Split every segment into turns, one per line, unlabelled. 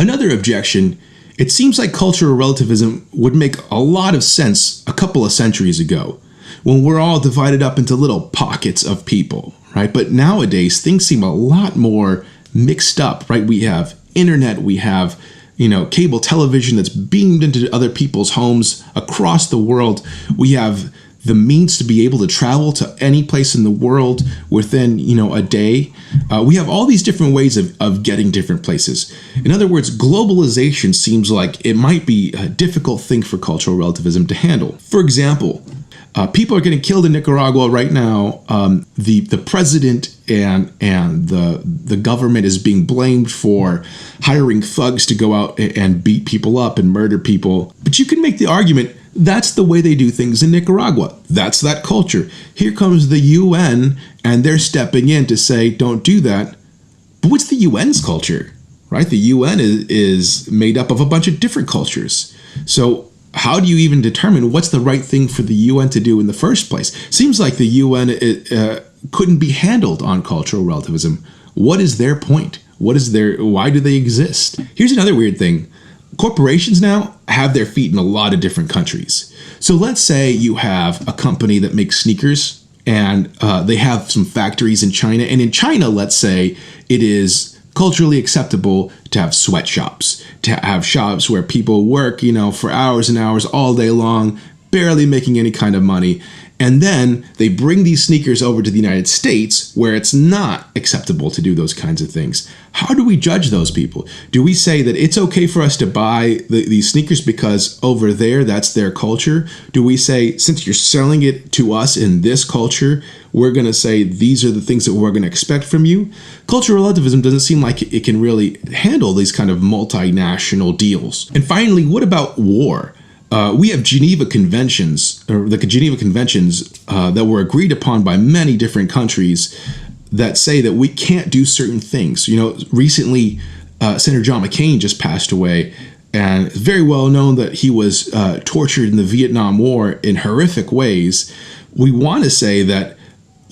Another objection: it seems like cultural relativism would make a lot of sense a couple of centuries ago, when we're all divided up into little pockets of people, right? But nowadays, things seem a lot more mixed up, right? We have internet, we have, cable television that's beamed into other people's homes across the world. We have the means to be able to travel to any place in the world within, a day. We have all these different ways of getting different places. In other words, globalization seems like it might be a difficult thing for cultural relativism to handle. For example, people are getting killed in Nicaragua right now. The president and the government is being blamed for hiring thugs to go out and beat people up and murder people. But you can make the argument that's the way they do things in Nicaragua. That's that culture. Here comes the UN, and they're stepping in to say, don't do that. But what's the UN's culture, right? The UN is made up of a bunch of different cultures. So how do you even determine what's the right thing for the UN to do in the first place? Seems like the UN couldn't be handled on cultural relativism. What is their point? Why do they exist? Here's another weird thing. Corporations now have their feet in a lot of different countries. So let's say you have a company that makes sneakers, and they have some factories in China. And in China, let's say it is culturally acceptable to have sweatshops, to have shops where people work, for hours and hours all day long, barely making any kind of money. And then they bring these sneakers over to the United States where it's not acceptable to do those kinds of things. How do we judge those people? Do we say that it's okay for us to buy these sneakers because over there, that's their culture? Do we say, since you're selling it to us in this culture, we're going to say these are the things that we're going to expect from you? Cultural relativism doesn't seem like it can really handle these kind of multinational deals. And finally, what about war? We have Geneva Conventions, or the Geneva Conventions that were agreed upon by many different countries that say that we can't do certain things. Recently, Senator John McCain just passed away, and it's very well known that he was tortured in the Vietnam War in horrific ways. We want to say that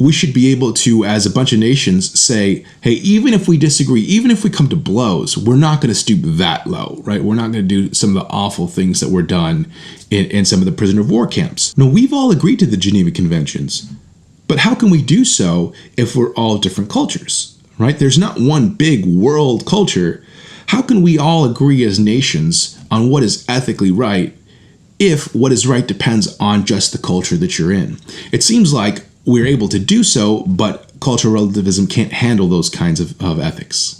we should be able to, as a bunch of nations, say, hey, even if we disagree, even if we come to blows, we're not going to stoop that low, right? We're not going to do some of the awful things that were done in some of the prisoner of war camps. No, we've all agreed to the Geneva Conventions, but how can we do so if we're all different cultures, right? There's not one big world culture. How can we all agree as nations on what is ethically right if what is right depends on just the culture that you're in? It seems like we're able to do so, but cultural relativism can't handle those kinds of ethics.